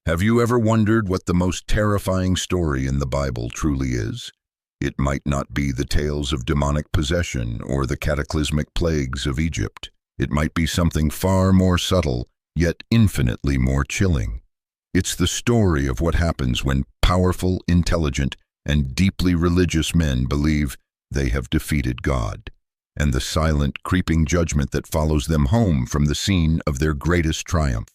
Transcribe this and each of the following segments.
Have you ever wondered what the most terrifying story in the Bible truly is? It might not be the tales of demonic possession or the cataclysmic plagues of Egypt. It might be something far more subtle, yet infinitely more chilling. It's the story of what happens when powerful, intelligent, and deeply religious men believe they have defeated God, and the silent, creeping judgment that follows them home from the scene of their greatest triumph.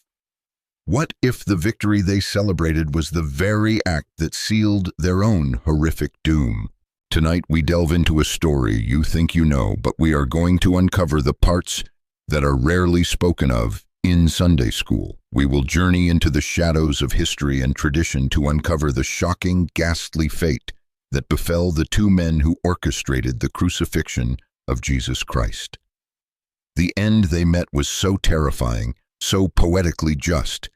What if the victory they celebrated was the very act that sealed their own horrific doom? Tonight we delve into a story you think you know, but we are going to uncover the parts that are rarely spoken of in Sunday school. We will journey into the shadows of history and tradition to uncover the shocking, ghastly fate that befell the two men who orchestrated the crucifixion of Jesus Christ. The end they met was so terrifying, so poetically just,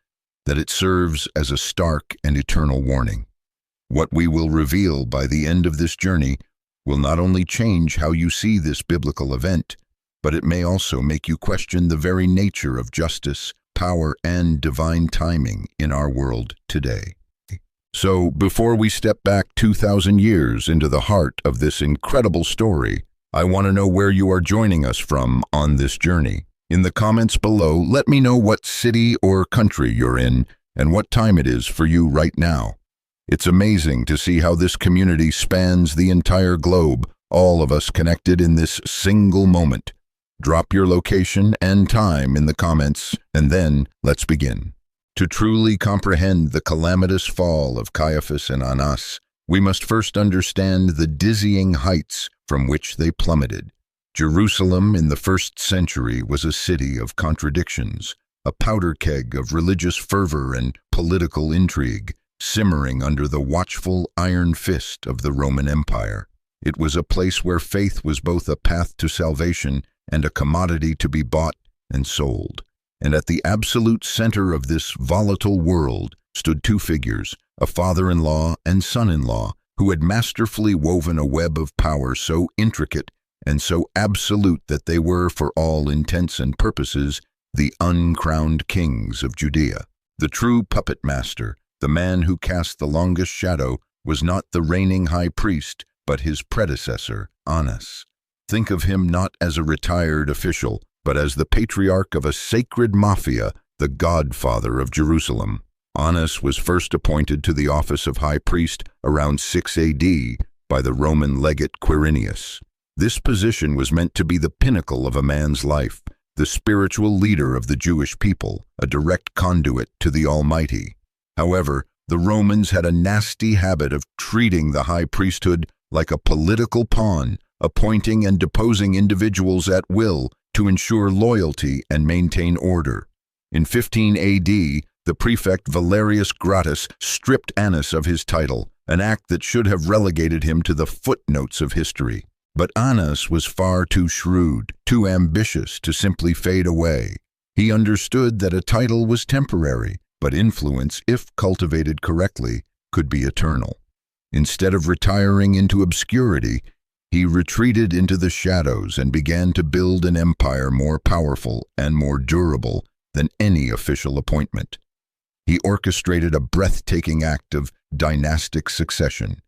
that it serves as a stark and eternal warning. What we will reveal by the end of this journey will not only change how you see this biblical event, but it may also make you question the very nature of justice, power, and divine timing in our world today. So, before we step back 2,000 years into the heart of this incredible story, I want to know where you are joining us from on this journey. In the comments below, let me know what city or country you're in and what time it is for you right now. It's amazing to see how this community spans the entire globe, all of us connected in this single moment. Drop your location and time in the comments, and then let's begin. To truly comprehend the calamitous fall of Caiaphas and Annas, we must first understand the dizzying heights from which they plummeted. Jerusalem in the first century was a city of contradictions, a powder keg of religious fervor and political intrigue, simmering under the watchful iron fist of the Roman Empire. It was a place where faith was both a path to salvation and a commodity to be bought and sold. And at the absolute center of this volatile world stood two figures, a father-in-law and son-in-law, who had masterfully woven a web of power so intricate and so absolute that they were, for all intents and purposes, the uncrowned kings of Judea. The true puppet master, the man who cast the longest shadow, was not the reigning high priest, but his predecessor, Annas. Think of him not as a retired official, but as the patriarch of a sacred mafia, the godfather of Jerusalem. Annas was first appointed to the office of high priest around 6 AD by the Roman legate Quirinius. This position was meant to be the pinnacle of a man's life, the spiritual leader of the Jewish people, a direct conduit to the Almighty. However, the Romans had a nasty habit of treating the high priesthood like a political pawn, appointing and deposing individuals at will to ensure loyalty and maintain order. In 15 AD, the prefect Valerius Gratus stripped Annas of his title, an act that should have relegated him to the footnotes of history. But Annas was far too shrewd, too ambitious to simply fade away. He understood that a title was temporary, but influence, if cultivated correctly, could be eternal. Instead of retiring into obscurity, he retreated into the shadows and began to build an empire more powerful and more durable than any official appointment. He orchestrated a breathtaking act of dynastic succession.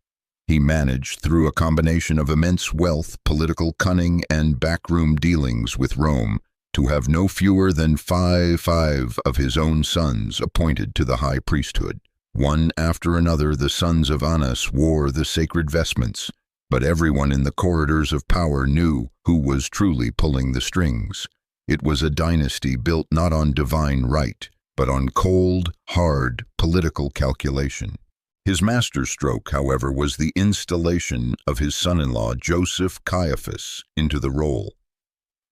He managed, through a combination of immense wealth, political cunning, and backroom dealings with Rome, to have no fewer than five of his own sons appointed to the high priesthood. One after another, the sons of Annas wore the sacred vestments, but everyone in the corridors of power knew who was truly pulling the strings. It was a dynasty built not on divine right, but on cold, hard political calculation. His masterstroke, however, was the installation of his son-in-law Joseph Caiaphas into the role.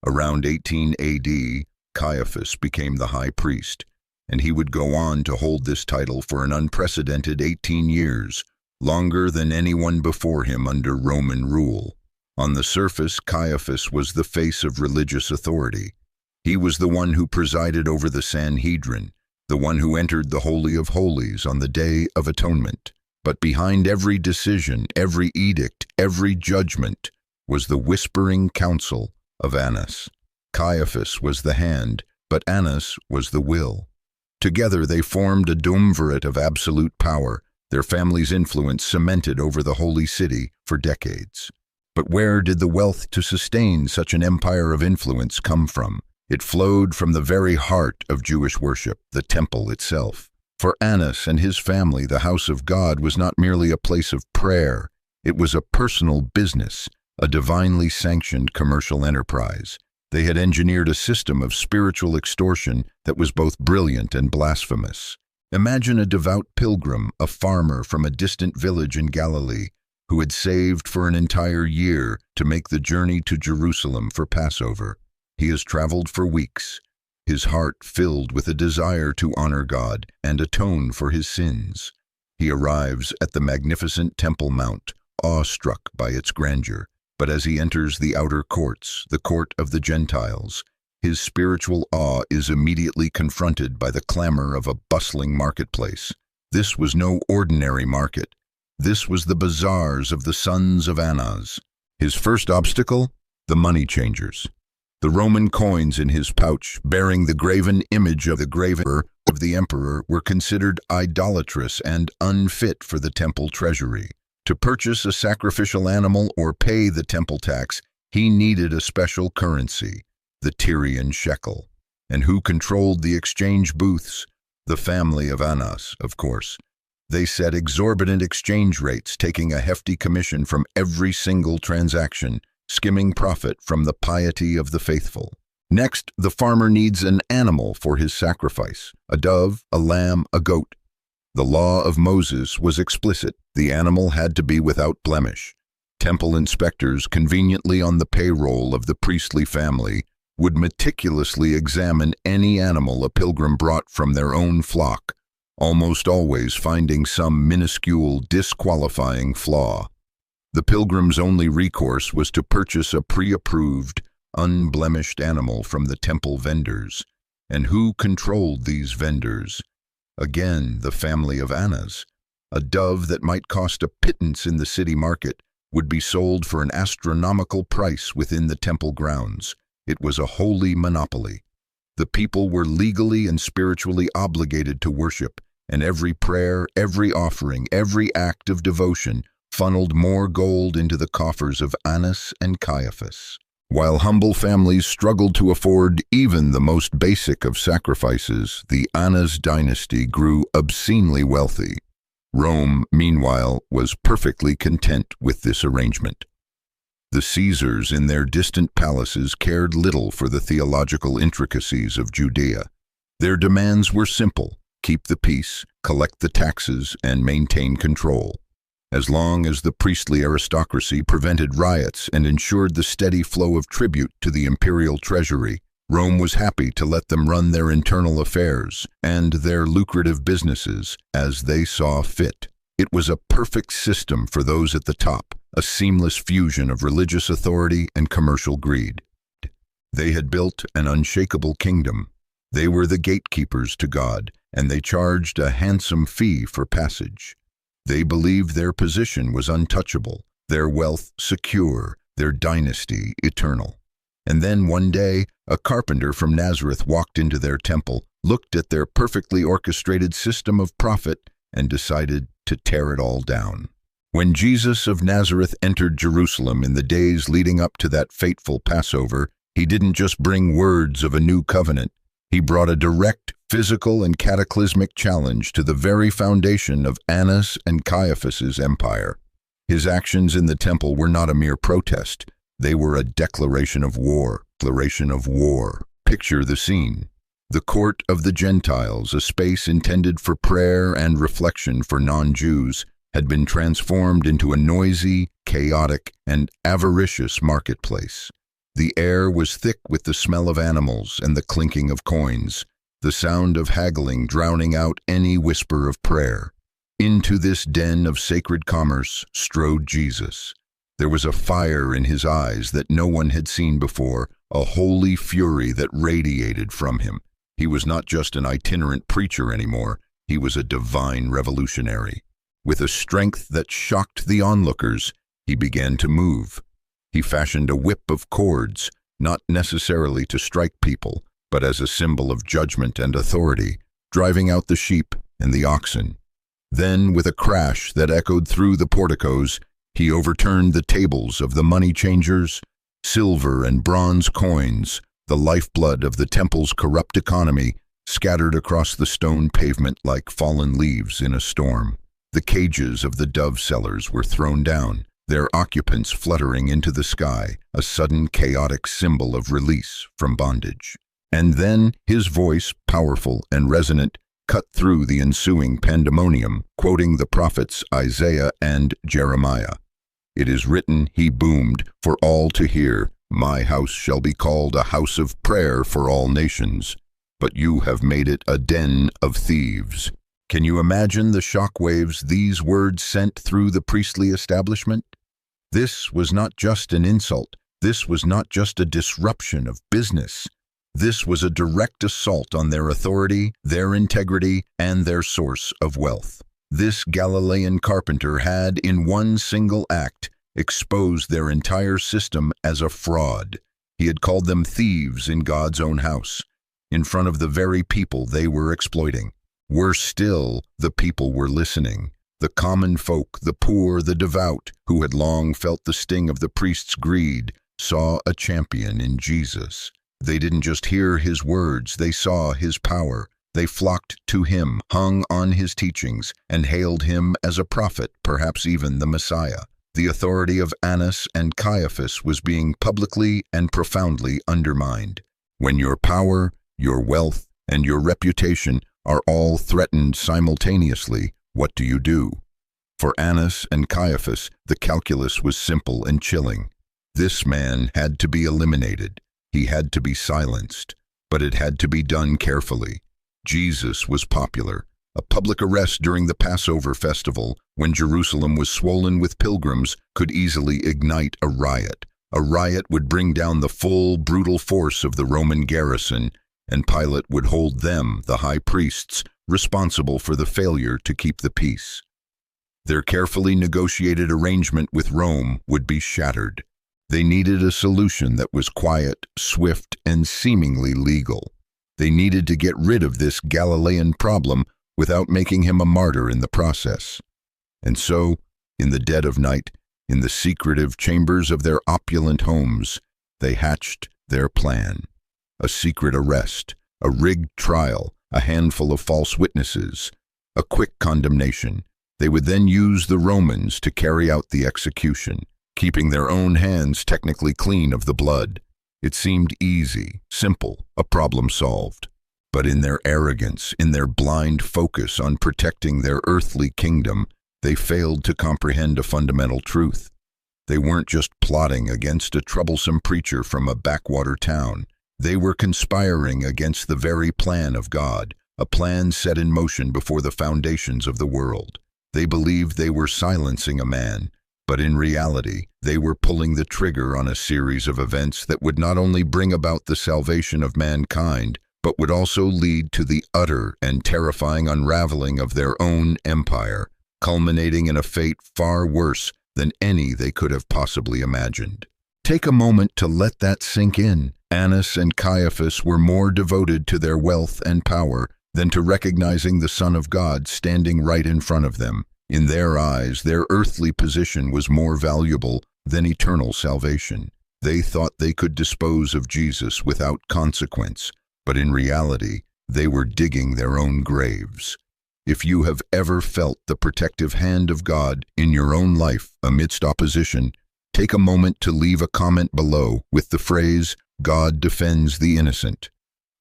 Around 18 AD, Caiaphas became the high priest, and he would go on to hold this title for an unprecedented 18 years, longer than anyone before him under Roman rule. On the surface, Caiaphas was the face of religious authority. He was the one who presided over the Sanhedrin, the one who entered the Holy of Holies on the Day of Atonement. But behind every decision, every edict, every judgment, was the whispering counsel of Annas. Caiaphas was the hand, but Annas was the will. Together they formed a duumvirate of absolute power, their family's influence cemented over the holy city for decades. But where did the wealth to sustain such an empire of influence come from? It flowed from the very heart of Jewish worship, the temple itself. For Annas and his family, the house of God was not merely a place of prayer. It was a personal business, a divinely sanctioned commercial enterprise. They had engineered a system of spiritual extortion that was both brilliant and blasphemous. Imagine a devout pilgrim, a farmer from a distant village in Galilee, who had saved for an entire year to make the journey to Jerusalem for Passover. He has traveled for weeks, his heart filled with a desire to honor God and atone for his sins. He arrives at the magnificent Temple Mount, awestruck by its grandeur. But as he enters the outer courts, the court of the Gentiles, his spiritual awe is immediately confronted by the clamor of a bustling marketplace. This was no ordinary market. This was the bazaars of the sons of Annas. His first obstacle? The money changers. The Roman coins in his pouch, bearing the graven image of the emperor, were considered idolatrous and unfit for the temple treasury. To purchase a sacrificial animal or pay the temple tax, he needed a special currency, the Tyrian shekel. And who controlled the exchange booths? The family of Annas, of course. They set exorbitant exchange rates, taking a hefty commission from every single transaction, skimming profit from the piety of the faithful. Next, the farmer needs an animal for his sacrifice, a dove, a lamb, a goat. The law of Moses was explicit. The animal had to be without blemish. Temple inspectors, conveniently on the payroll of the priestly family, would meticulously examine any animal a pilgrim brought from their own flock, almost always finding some minuscule disqualifying flaw. The pilgrim's only recourse was to purchase a pre-approved, unblemished animal from the temple vendors. And who controlled these vendors? Again, the family of Annas. A dove that might cost a pittance in the city market would be sold for an astronomical price within the temple grounds. It was a holy monopoly. The people were legally and spiritually obligated to worship, and every prayer, every offering, every act of devotion funneled more gold into the coffers of Annas and Caiaphas. While humble families struggled to afford even the most basic of sacrifices, the Annas dynasty grew obscenely wealthy. Rome, meanwhile, was perfectly content with this arrangement. The Caesars in their distant palaces cared little for the theological intricacies of Judea. Their demands were simple: keep the peace, collect the taxes, and maintain control. As long as the priestly aristocracy prevented riots and ensured the steady flow of tribute to the imperial treasury, Rome was happy to let them run their internal affairs and their lucrative businesses as they saw fit. It was a perfect system for those at the top, a seamless fusion of religious authority and commercial greed. They had built an unshakable kingdom. They were the gatekeepers to God, and they charged a handsome fee for passage. They believed their position was untouchable, their wealth secure, their dynasty eternal. And then one day, a carpenter from Nazareth walked into their temple, looked at their perfectly orchestrated system of profit, and decided to tear it all down. When Jesus of Nazareth entered Jerusalem in the days leading up to that fateful Passover, he didn't just bring words of a new covenant. He brought a direct, physical, and cataclysmic challenge to the very foundation of Annas and Caiaphas's empire. His actions in the temple were not a mere protest. They were a declaration of war. Picture the scene. The court of the Gentiles, a space intended for prayer and reflection for non-Jews, had been transformed into a noisy, chaotic, and avaricious marketplace. The air was thick with the smell of animals and the clinking of coins, the sound of haggling drowning out any whisper of prayer. Into this den of sacred commerce strode Jesus. There was a fire in his eyes that no one had seen before, a holy fury that radiated from him. He was not just an itinerant preacher anymore, he was a divine revolutionary. With a strength that shocked the onlookers, he began to move. He fashioned a whip of cords, not necessarily to strike people, but as a symbol of judgment and authority. driving out the sheep and the oxen. Then, with a crash that echoed through the porticos, he overturned the tables of the money changers. Silver and bronze coins, the lifeblood of the temple's corrupt economy, scattered across the stone pavement like fallen leaves in a storm. The cages of the dove sellers were thrown down, their occupants fluttering into the sky, a sudden chaotic symbol of release from bondage. And then his voice, powerful and resonant, cut through the ensuing pandemonium, quoting the prophets Isaiah and Jeremiah. "It is written," he boomed, "for all to hear, my house shall be called a house of prayer for all nations, but you have made it a den of thieves." Can you imagine the shockwaves these words sent through the priestly establishment? This was not just an insult. This was not just a disruption of business. This was a direct assault on their authority, their integrity, and their source of wealth. This Galilean carpenter had, in one single act, exposed their entire system as a fraud. He had called them thieves in God's own house, in front of the very people they were exploiting. Worse still, the people were listening. The common folk, the poor, the devout, who had long felt the sting of the priest's greed, saw a champion in Jesus. They didn't just hear his words, they saw his power. They flocked to him, hung on his teachings, and hailed him as a prophet, perhaps even the Messiah. The authority of Annas and Caiaphas was being publicly and profoundly undermined. When your power, your wealth, and your reputation are all threatened simultaneously, what do? For Annas and Caiaphas, the calculus was simple and chilling. This man had to be eliminated. He had to be silenced, but it had to be done carefully. Jesus was popular. A public arrest during the Passover festival, when Jerusalem was swollen with pilgrims, could easily ignite a riot. A riot would bring down the full, brutal force of the Roman garrison, and Pilate would hold them, the high priests, responsible for the failure to keep the peace. Their carefully negotiated arrangement with Rome would be shattered. They needed a solution that was quiet, swift, and seemingly legal. They needed to get rid of this Galilean problem without making him a martyr in the process. And so, in the dead of night, in the secretive chambers of their opulent homes, they hatched their plan. A secret arrest, a rigged trial, a handful of false witnesses, a quick condemnation. They would then use the Romans to carry out the execution, keeping their own hands technically clean of the blood. It seemed easy, simple, a problem solved. But in their arrogance, in their blind focus on protecting their earthly kingdom, they failed to comprehend a fundamental truth. They weren't just plotting against a troublesome preacher from a backwater town. They were conspiring against the very plan of God, a plan set in motion before the foundations of the world. They believed they were silencing a man, but in reality, they were pulling the trigger on a series of events that would not only bring about the salvation of mankind, but would also lead to the utter and terrifying unraveling of their own empire, culminating in a fate far worse than any they could have possibly imagined. Take a moment to let that sink in. Annas and Caiaphas were more devoted to their wealth and power than to recognizing the Son of God standing right in front of them. In their eyes, their earthly position was more valuable than eternal salvation. They thought they could dispose of Jesus without consequence, but in reality, they were digging their own graves. If you have ever felt the protective hand of God in your own life amidst opposition, take a moment to leave a comment below with the phrase, "God defends the innocent."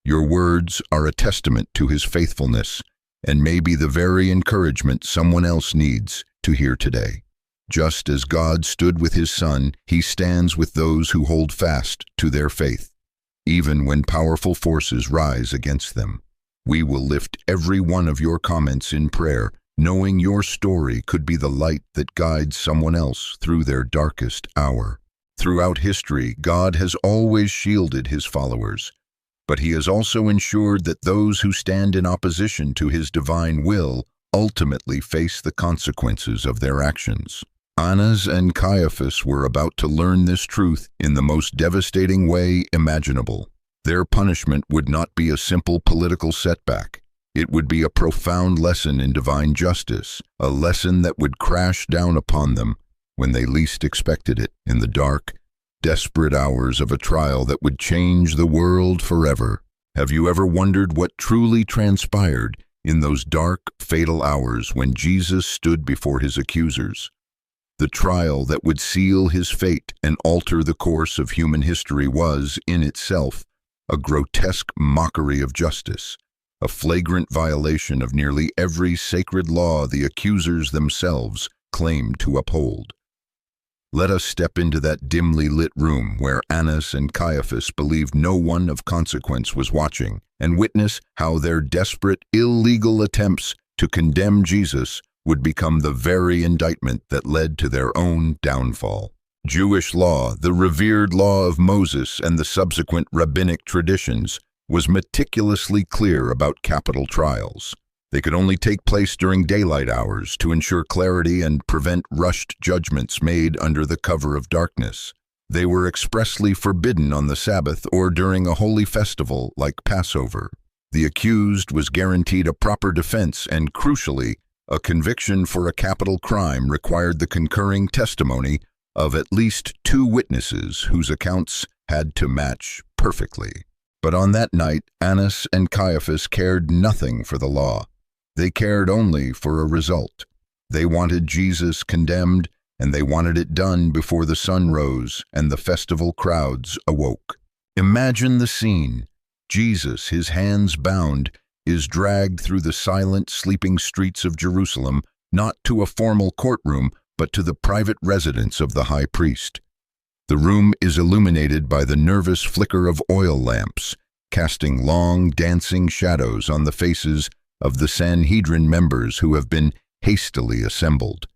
Your words are a testament to his faithfulness and may be the very encouragement someone else needs to hear today. Just as God stood with his Son, he stands with those who hold fast to their faith, even when powerful forces rise against them. We will lift every one of your comments in prayer, knowing your story could be the light that guides someone else through their darkest hour. Throughout history, God has always shielded his followers, but he has also ensured that those who stand in opposition to his divine will ultimately face the consequences of their actions. Annas and Caiaphas were about to learn this truth in the most devastating way imaginable. Their punishment would not be a simple political setback. It would be a profound lesson in divine justice, a lesson that would crash down upon them when they least expected it, in the dark, desperate hours of a trial that would change the world forever. Have you ever wondered what truly transpired in those dark, fatal hours when Jesus stood before his accusers? The trial that would seal his fate and alter the course of human history was, in itself, a grotesque mockery of justice, a flagrant violation of nearly every sacred law the accusers themselves claimed to uphold. Let us step into that dimly lit room where Annas and Caiaphas believed no one of consequence was watching, and witness how their desperate, illegal attempts to condemn Jesus would become the very indictment that led to their own downfall. Jewish law, the revered law of Moses and the subsequent rabbinic traditions, was meticulously clear about capital trials. They could only take place during daylight hours to ensure clarity and prevent rushed judgments made under the cover of darkness. They were expressly forbidden on the Sabbath or during a holy festival like Passover. The accused was guaranteed a proper defense and, crucially, a conviction for a capital crime required the concurring testimony of at least 2 witnesses whose accounts had to match perfectly. But on that night, Annas and Caiaphas cared nothing for the law. They cared only for a result. They wanted Jesus condemned, and they wanted it done before the sun rose and the festival crowds awoke. Imagine the scene. Jesus, his hands bound, is dragged through the silent, sleeping streets of Jerusalem, not to a formal courtroom, but to the private residence of the high priest. The room is illuminated by the nervous flicker of oil lamps, casting long, dancing shadows on the faces of the Sanhedrin members who have been hastily assembled.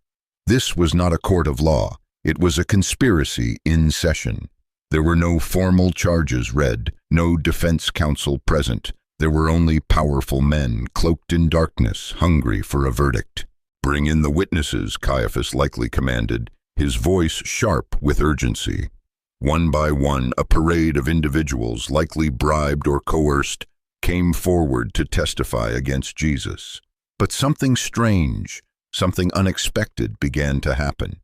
This was not a court of law. It was a conspiracy in session. There were no formal charges read, no defense counsel present. There were only powerful men, cloaked in darkness, hungry for a verdict. "Bring in the witnesses," Caiaphas likely commanded, his voice sharp with urgency. One by one, a parade of individuals, likely bribed or coerced, came forward to testify against Jesus. But something strange, something unexpected began to happen.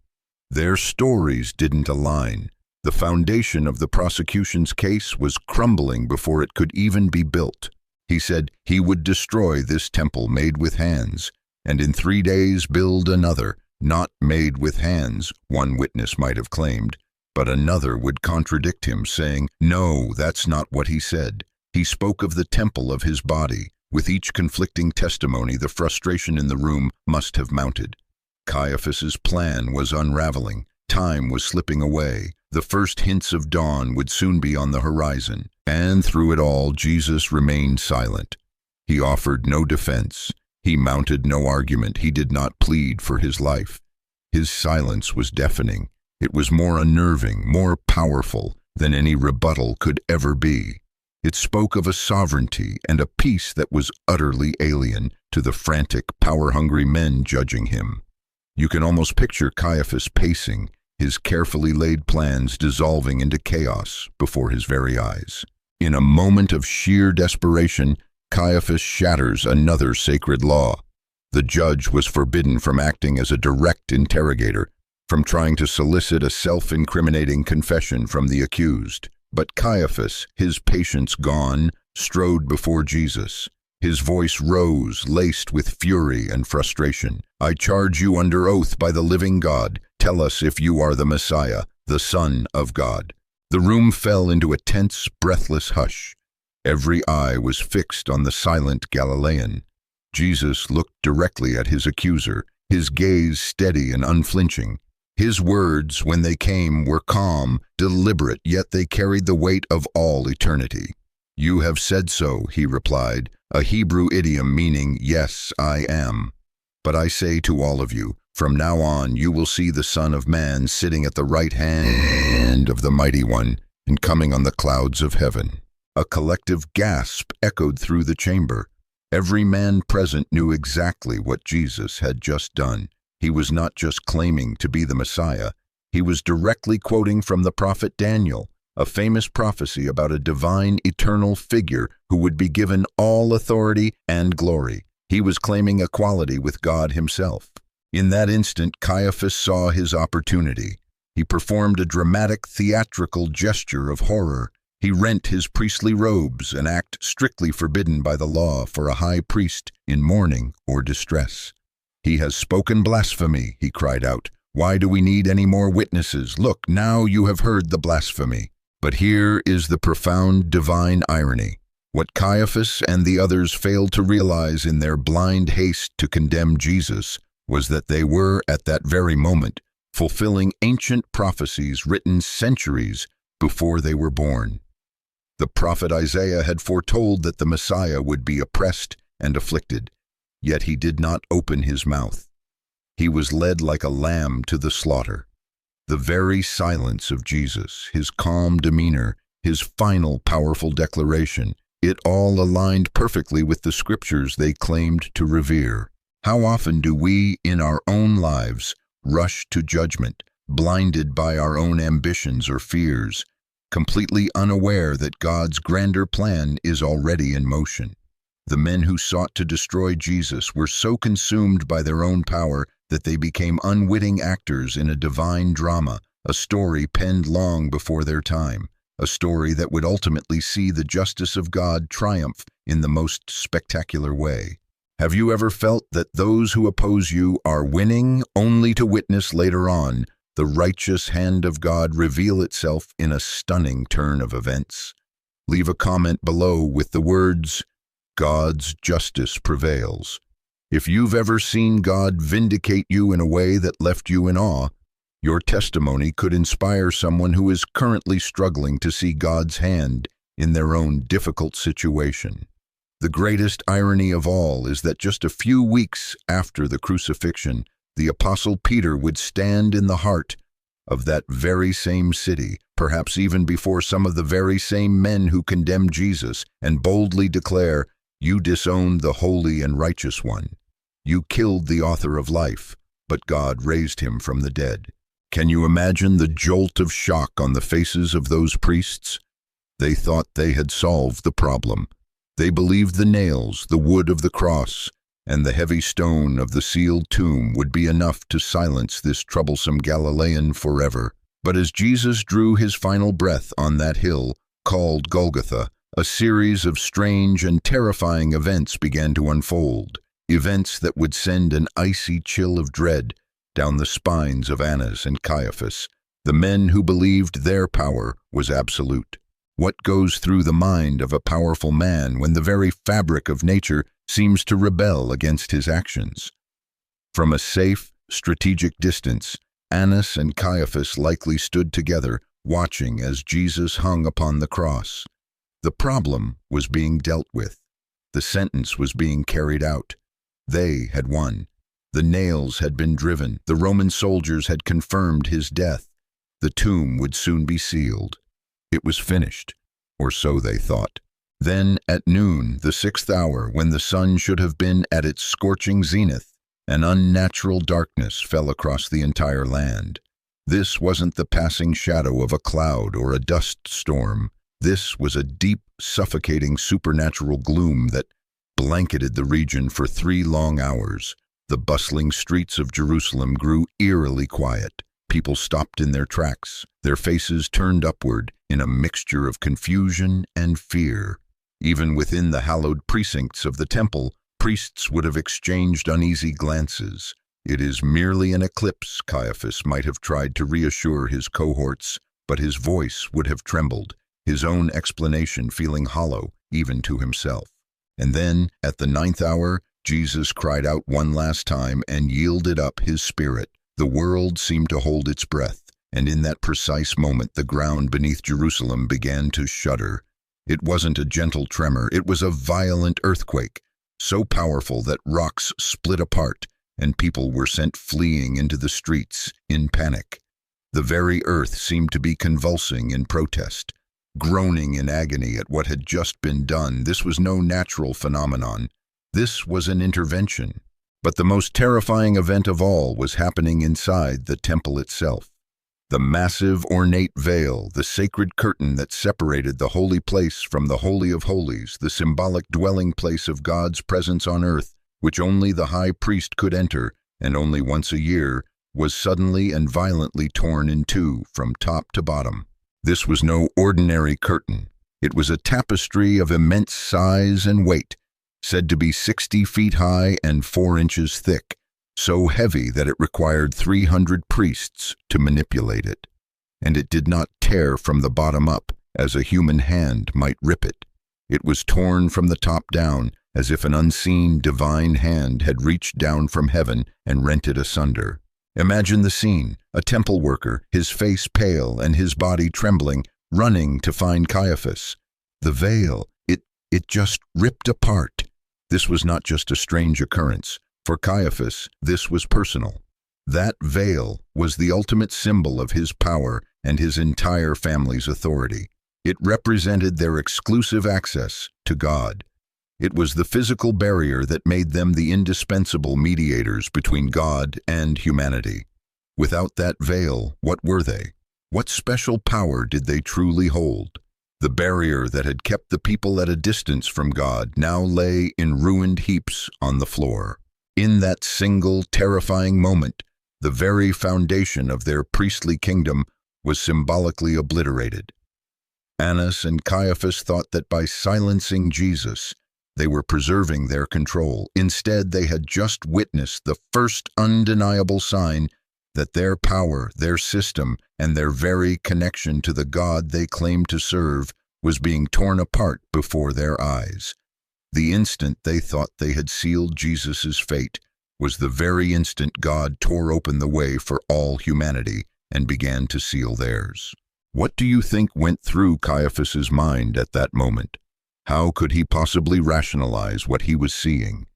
Their stories didn't align. The foundation of the prosecution's case was crumbling before it could even be built. He said he would destroy this temple made with hands, and in 3 days build another, not made with hands, one witness might have claimed, but another would contradict him, saying, "No, that's not what he said. He spoke of the temple of his body." With each conflicting testimony, the frustration in the room must have mounted. Caiaphas's plan was unraveling. Time was slipping away. The first hints of dawn would soon be on the horizon. And through it all, Jesus remained silent. He offered no defense. He mounted no argument. He did not plead for his life. His silence was deafening. It was more unnerving, more powerful than any rebuttal could ever be. It spoke of a sovereignty and a peace that was utterly alien to the frantic, power-hungry men judging him. You can almost picture Caiaphas pacing, his carefully laid plans dissolving into chaos before his very eyes. In a moment of sheer desperation, Caiaphas shatters another sacred law. The judge was forbidden from acting as a direct interrogator, from trying to solicit a self-incriminating confession from the accused. But Caiaphas, his patience gone, strode before Jesus. His voice rose, laced with fury and frustration. "I charge you under oath by the living God. Tell us if you are the Messiah, the Son of God." The room fell into a tense, breathless hush. Every eye was fixed on the silent Galilean. Jesus looked directly at his accuser, his gaze steady and unflinching. His words, when they came, were calm, deliberate, yet they carried the weight of all eternity. "You have said so," he replied, a Hebrew idiom meaning, "Yes, I am. But I say to all of you, from now on you will see the Son of Man sitting at the right hand of the Mighty One and coming on the clouds of heaven." A collective gasp echoed through the chamber. Every man present knew exactly what Jesus had just done. He was not just claiming to be the Messiah. He was directly quoting from the prophet Daniel, a famous prophecy about a divine, eternal figure who would be given all authority and glory. He was claiming equality with God himself. In that instant, Caiaphas saw his opportunity. He performed a dramatic, theatrical gesture of horror. He rent his priestly robes, an act strictly forbidden by the law for a high priest in mourning or distress. "He has spoken blasphemy," he cried out. "Why do we need any more witnesses? Look, now you have heard the blasphemy." But here is the profound divine irony. What Caiaphas and the others failed to realize in their blind haste to condemn Jesus was that they were, at that very moment, fulfilling ancient prophecies written centuries before they were born. The prophet Isaiah had foretold that the Messiah would be oppressed and afflicted, yet he did not open his mouth. He was led like a lamb to the slaughter. The very silence of Jesus, his calm demeanor, his final powerful declaration, it all aligned perfectly with the scriptures they claimed to revere. How often do we, in our own lives, rush to judgment, blinded by our own ambitions or fears, completely unaware that God's grander plan is already in motion? The men who sought to destroy Jesus were so consumed by their own power that they became unwitting actors in a divine drama, a story penned long before their time, a story that would ultimately see the justice of God triumph in the most spectacular way. Have you ever felt that those who oppose you are winning, only to witness later on the righteous hand of God reveal itself in a stunning turn of events? Leave a comment below with the words, "God's justice prevails." If you've ever seen God vindicate you in a way that left you in awe, your testimony could inspire someone who is currently struggling to see God's hand in their own difficult situation. The greatest irony of all is that just a few weeks after the crucifixion, the Apostle Peter would stand in the heart of that very same city, perhaps even before some of the very same men who condemned Jesus, and boldly declare, "You disowned the holy and righteous one. You killed the author of life, but God raised him from the dead." Can you imagine the jolt of shock on the faces of those priests? They thought they had solved the problem. They believed the nails, the wood of the cross, and the heavy stone of the sealed tomb would be enough to silence this troublesome Galilean forever. But as Jesus drew his final breath on that hill called Golgotha, a series of strange and terrifying events began to unfold, events that would send an icy chill of dread down the spines of Annas and Caiaphas, the men who believed their power was absolute. What goes through the mind of a powerful man when the very fabric of nature seems to rebel against his actions? From a safe, strategic distance, Annas and Caiaphas likely stood together, watching as Jesus hung upon the cross. The problem was being dealt with. The sentence was being carried out. They had won. The nails had been driven. The Roman soldiers had confirmed his death. The tomb would soon be sealed. It was finished, or so they thought. Then, at noon, the 6th hour, when the sun should have been at its scorching zenith, an unnatural darkness fell across the entire land. This wasn't the passing shadow of a cloud or a dust storm. This was a deep, suffocating supernatural gloom that blanketed the region for 3 long hours. The bustling streets of Jerusalem grew eerily quiet. People stopped in their tracks, their faces turned upward in a mixture of confusion and fear. Even within the hallowed precincts of the temple, priests would have exchanged uneasy glances. "It is merely an eclipse," Caiaphas might have tried to reassure his cohorts, but his voice would have trembled, his own explanation feeling hollow even to himself. And then, at the 9th hour, Jesus cried out one last time and yielded up his spirit. The world seemed to hold its breath, and in that precise moment the ground beneath Jerusalem began to shudder. It wasn't a gentle tremor, it was a violent earthquake, so powerful that rocks split apart and people were sent fleeing into the streets in panic. The very earth seemed to be convulsing in protest, groaning in agony at what had just been done. This was no natural phenomenon. This was an intervention. But the most terrifying event of all was happening inside the temple itself. The massive, ornate veil, the sacred curtain that separated the holy place from the Holy of Holies, the symbolic dwelling place of God's presence on earth, which only the high priest could enter, and only once a year, was suddenly and violently torn in two from top to bottom. This was no ordinary curtain. It was a tapestry of immense size and weight, said to be 60 feet high and 4 inches thick, so heavy that it required 300 priests to manipulate it. And it did not tear from the bottom up, as a human hand might rip it. It was torn from the top down, as if an unseen divine hand had reached down from heaven and rent it asunder. Imagine the scene: a temple worker, his face pale and his body trembling, running to find Caiaphas. The veil, it just ripped apart. This was not just a strange occurrence. For Caiaphas, this was personal. That veil was the ultimate symbol of his power and his entire family's authority. It represented their exclusive access to God. It was the physical barrier that made them the indispensable mediators between God and humanity. Without that veil, what were they? What special power did they truly hold? The barrier that had kept the people at a distance from God now lay in ruined heaps on the floor. In that single, terrifying moment, the very foundation of their priestly kingdom was symbolically obliterated. Annas and Caiaphas thought that by silencing Jesus, they were preserving their control. Instead, they had just witnessed the first undeniable sign that their power, their system, and their very connection to the God they claimed to serve was being torn apart before their eyes. The instant they thought they had sealed Jesus' fate was the very instant God tore open the way for all humanity and began to seal theirs. What do you think went through Caiaphas' mind at that moment? How could he possibly rationalize what he was seeing?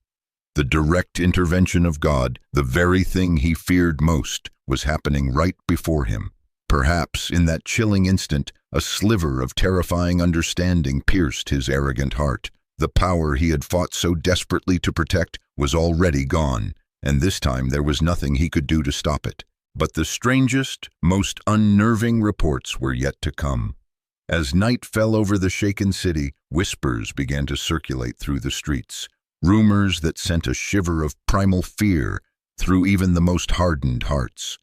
The direct intervention of God, the very thing he feared most, was happening right before him. Perhaps, in that chilling instant, a sliver of terrifying understanding pierced his arrogant heart. The power he had fought so desperately to protect was already gone, and this time there was nothing he could do to stop it. But the strangest, most unnerving reports were yet to come. As night fell over the shaken city, whispers began to circulate through the streets, rumors that sent a shiver of primal fear through even the most hardened hearts.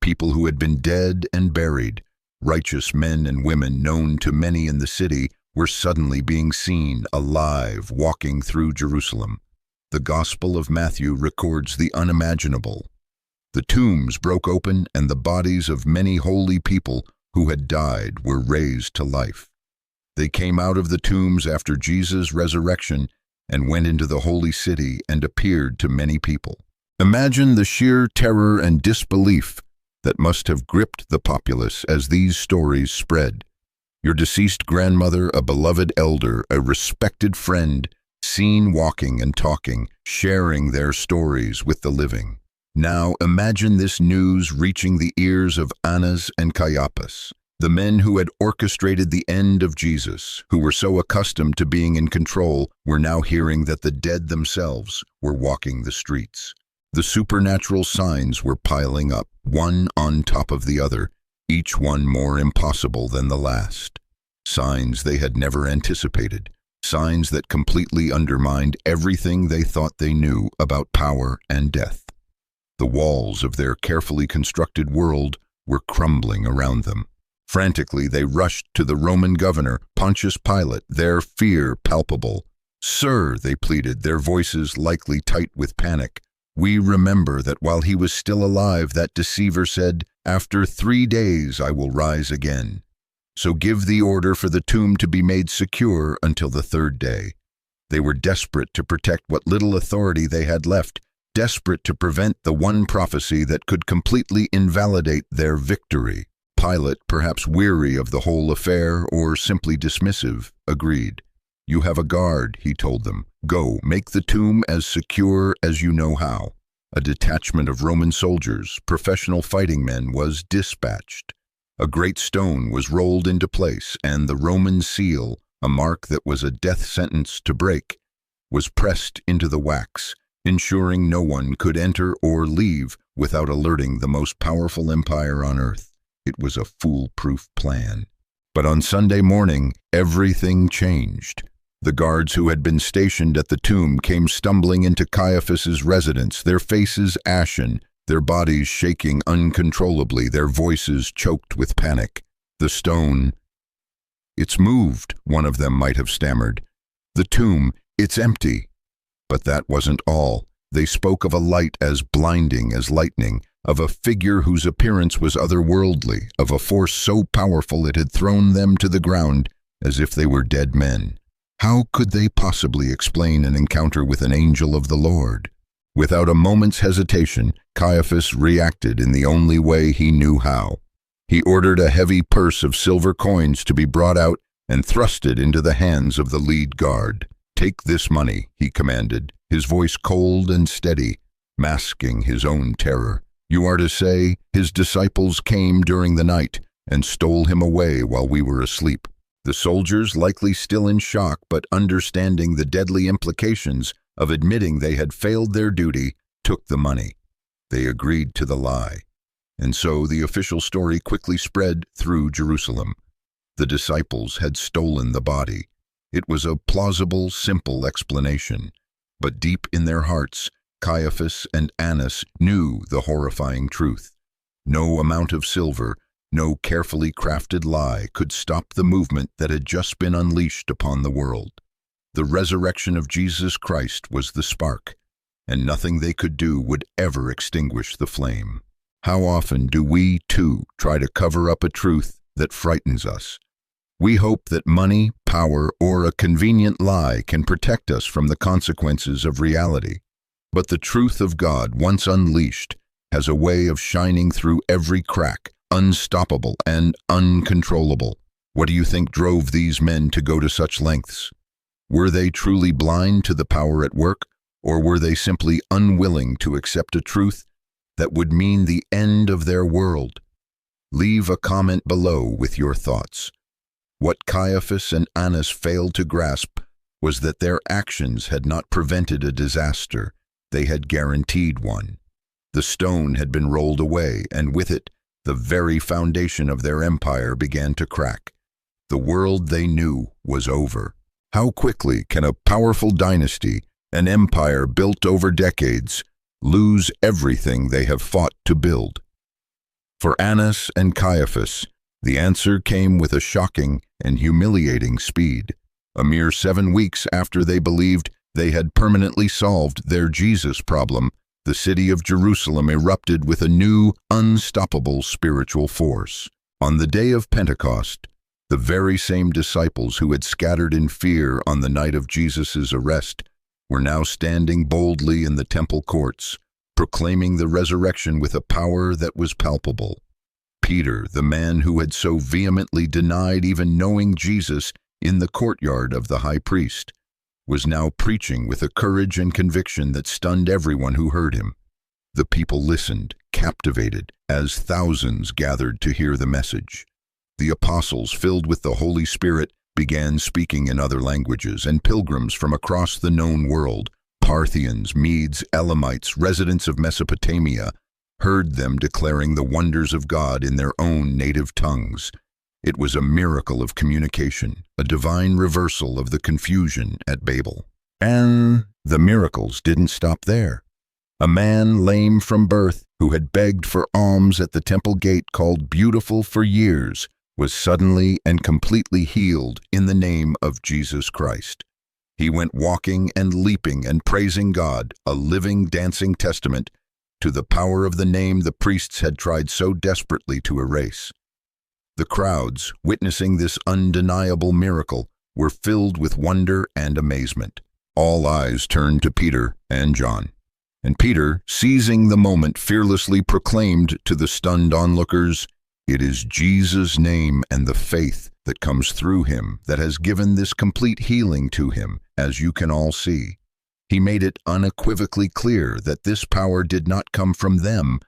People who had been dead and buried, righteous men and women known to many in the city, were suddenly being seen alive walking through Jerusalem. The Gospel of Matthew records the unimaginable. The tombs broke open and the bodies of many holy people who had died were raised to life. They came out of the tombs after Jesus' resurrection and went into the holy city and appeared to many people. Imagine the sheer terror and disbelief that must have gripped the populace as these stories spread. Your deceased grandmother, a beloved elder, a respected friend, seen walking and talking, sharing their stories with the living. Now imagine this news reaching the ears of Annas and Caiaphas, the men who had orchestrated the end of Jesus, who were so accustomed to being in control, were now hearing that the dead themselves were walking the streets. The supernatural signs were piling up, one on top of the other, each one more impossible than the last. Signs they had never anticipated, signs that completely undermined everything they thought they knew about power and death. The walls of their carefully constructed world were crumbling around them. Frantically, they rushed to the Roman governor, Pontius Pilate, their fear palpable. "Sir," they pleaded, their voices likely tight with panic, "we remember that while he was still alive, that deceiver said, 'After 3 days I will rise again.' So give the order for the tomb to be made secure until the 3rd day." They were desperate to protect what little authority they had left, desperate to prevent the one prophecy that could completely invalidate their victory. Pilate, perhaps weary of the whole affair or simply dismissive, agreed. "You have a guard," he told them. "Go, make the tomb as secure as you know how." A detachment of Roman soldiers, professional fighting men, was dispatched. A great stone was rolled into place, and the Roman seal, a mark that was a death sentence to break, was pressed into the wax, ensuring no one could enter or leave without alerting the most powerful empire on earth. It was a foolproof plan. But on Sunday morning, everything changed. The guards who had been stationed at the tomb came stumbling into Caiaphas's residence, their faces ashen, their bodies shaking uncontrollably, their voices choked with panic. The stone, "It's moved," one of them might have stammered. The tomb, "It's empty." But that wasn't all. They spoke of a light as blinding as lightning, of a figure whose appearance was otherworldly, of a force so powerful it had thrown them to the ground as if they were dead men. How could they possibly explain an encounter with an angel of the Lord? Without a moment's hesitation, Caiaphas reacted in the only way he knew how. He ordered a heavy purse of silver coins to be brought out and thrust it into the hands of the lead guard. "Take this money," he commanded, his voice cold and steady, masking his own terror. "You are to say, his disciples came during the night and stole him away while we were asleep." The soldiers, likely still in shock but understanding the deadly implications of admitting they had failed their duty, took the money. They agreed to the lie. And so the official story quickly spread through Jerusalem. The disciples had stolen the body. It was a plausible, simple explanation. But deep in their hearts, Caiaphas and Annas knew the horrifying truth. No amount of silver, no carefully crafted lie could stop the movement that had just been unleashed upon the world. The resurrection of Jesus Christ was the spark, and nothing they could do would ever extinguish the flame. How often do we, too, try to cover up a truth that frightens us? We hope that money, power, or a convenient lie can protect us from the consequences of reality. But the truth of God, once unleashed, has a way of shining through every crack, unstoppable and uncontrollable. What do you think drove these men to go to such lengths? Were they truly blind to the power at work, or were they simply unwilling to accept a truth that would mean the end of their world? Leave a comment below with your thoughts. What Caiaphas and Annas failed to grasp was that their actions had not prevented a disaster, they had guaranteed one. The stone had been rolled away, and with it, the very foundation of their empire began to crack. The world they knew was over. How quickly can a powerful dynasty, an empire built over decades, lose everything they have fought to build? For Annas and Caiaphas, the answer came with a shocking and humiliating speed. A mere 7 weeks after they believed they had permanently solved their Jesus problem, the city of Jerusalem erupted with a new, unstoppable spiritual force. On the day of Pentecost, the very same disciples who had scattered in fear on the night of Jesus' arrest were now standing boldly in the temple courts, proclaiming the resurrection with a power that was palpable. Peter, the man who had so vehemently denied even knowing Jesus in the courtyard of the high priest, was now preaching with a courage and conviction that stunned everyone who heard him. The people listened, captivated, as thousands gathered to hear the message. The apostles, filled with the Holy Spirit, began speaking in other languages, and pilgrims from across the known world, Parthians, Medes, Elamites, residents of Mesopotamia, heard them declaring the wonders of God in their own native tongues. It was a miracle of communication, a divine reversal of the confusion at Babel. And the miracles didn't stop there. A man lame from birth, who had begged for alms at the temple gate called Beautiful for years, was suddenly and completely healed in the name of Jesus Christ. He went walking and leaping and praising God, a living, dancing testament to the power of the name the priests had tried so desperately to erase. The crowds, witnessing this undeniable miracle, were filled with wonder and amazement. All eyes turned to Peter and John. And Peter, seizing the moment, fearlessly proclaimed to the stunned onlookers, "It is Jesus' name and the faith that comes through him that has given this complete healing to him, as you can all see." He made it unequivocally clear that this power did not come from them,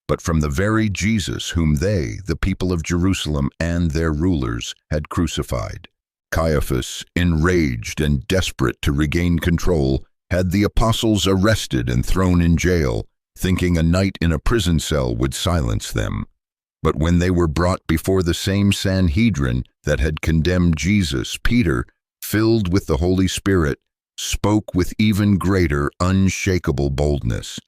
but from the very Jesus whom they, the people of Jerusalem and their rulers, had crucified. Caiaphas, enraged and desperate to regain control, had the apostles arrested and thrown in jail, thinking a night in a prison cell would silence them. But when they were brought before the same Sanhedrin that had condemned Jesus, Peter, filled with the Holy Spirit, spoke with even greater, unshakable boldness.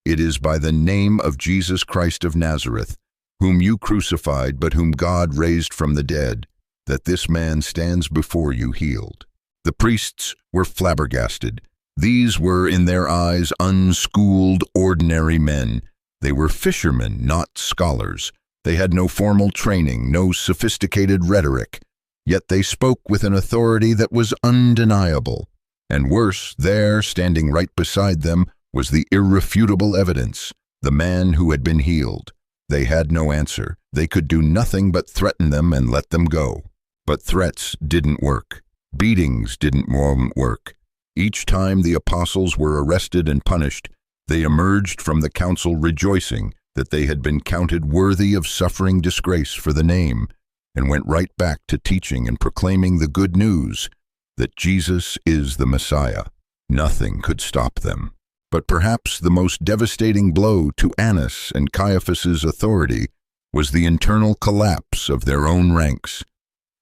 "It is by the name of Jesus Christ of Nazareth, whom you crucified, but whom God raised from the dead, that this man stands before you healed." The priests were flabbergasted. These were, in their eyes, unschooled, ordinary men. They were fishermen, not scholars. They had no formal training, no sophisticated rhetoric. Yet they spoke with an authority that was undeniable. And worse, there, standing right beside them, was the irrefutable evidence, the man who had been healed. They had no answer. They could do nothing but threaten them and let them go. But threats didn't work. Beatings didn't work. Each time the apostles were arrested and punished, they emerged from the council rejoicing that they had been counted worthy of suffering disgrace for the name, and went right back to teaching and proclaiming the good news that Jesus is the Messiah. Nothing could stop them. But perhaps the most devastating blow to Annas and Caiaphas's authority was the internal collapse of their own ranks.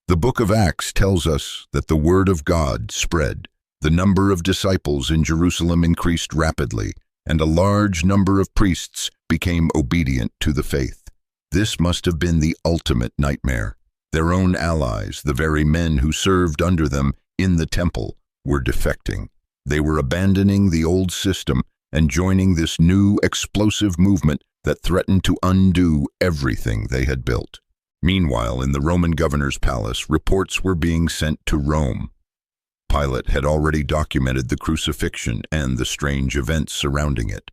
The book of Acts tells us that the word of God spread. The number of disciples in Jerusalem increased rapidly, and a large number of priests became obedient to the faith. This must have been the ultimate nightmare. Their own allies, the very men who served under them in the temple, were defecting. They were abandoning the old system and joining this new explosive movement that threatened to undo everything they had built. Meanwhile, in the Roman governor's palace, reports were being sent to Rome. Pilate had already documented the crucifixion and the strange events surrounding it.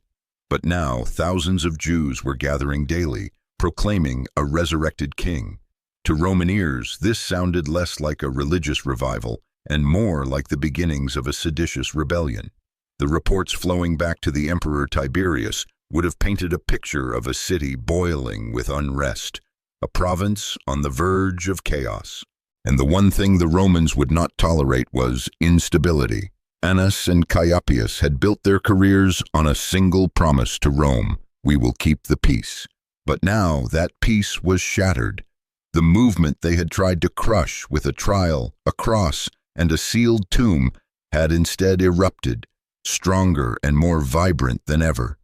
But now thousands of Jews were gathering daily, proclaiming a resurrected king. To Roman ears, this sounded less like a religious revival and more like the beginnings of a seditious rebellion. The reports flowing back to the Emperor Tiberius would have painted a picture of a city boiling with unrest, a province on the verge of chaos. And the one thing the Romans would not tolerate was instability. Annas and Caiaphas had built their careers on a single promise to Rome: we will keep the peace. But now that peace was shattered. The movement they had tried to crush with a trial, a cross, and a sealed tomb had instead erupted, stronger and more vibrant than ever.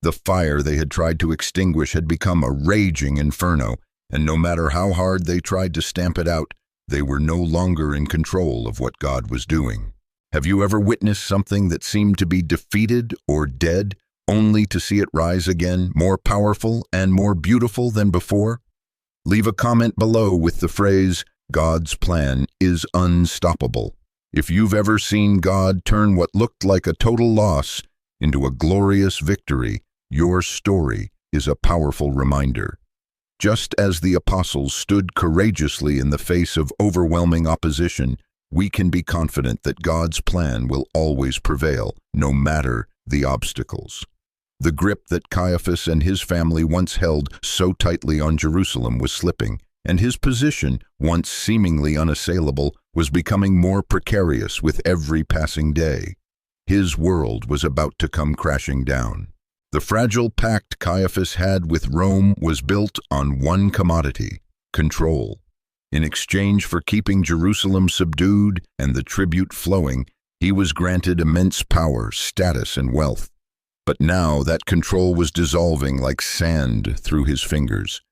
The fire they had tried to extinguish had become a raging inferno, and no matter how hard they tried to stamp it out, they were no longer in control of what God was doing. Have you ever witnessed something that seemed to be defeated or dead, only to see it rise again, more powerful and more beautiful than before? Leave a comment below with the phrase, "God's plan is unstoppable." If you've ever seen God turn what looked like a total loss into a glorious victory, your story is a powerful reminder. Just as the apostles stood courageously in the face of overwhelming opposition, we can be confident that God's plan will always prevail, no matter the obstacles. The grip that Caiaphas and his family once held so tightly on Jerusalem was slipping, and his position, once seemingly unassailable, was becoming more precarious with every passing day. His world was about to come crashing down. The fragile pact Caiaphas had with Rome was built on one commodity: control. In exchange for keeping Jerusalem subdued and the tribute flowing, he was granted immense power, status, and wealth. But now that control was dissolving like sand through his fingers.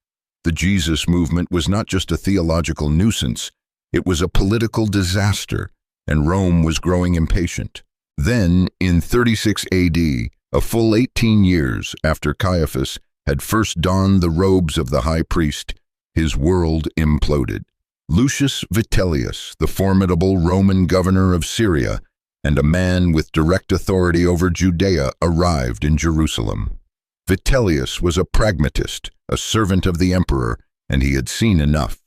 The Jesus movement was not just a theological nuisance, it was a political disaster, and Rome was growing impatient. Then, in 36 AD, a full 18 years after Caiaphas had first donned the robes of the high priest, his world imploded. Lucius Vitellius, the formidable Roman governor of Syria, and a man with direct authority over Judea, arrived in Jerusalem. Vitellius was a pragmatist, a servant of the emperor, and he had seen enough.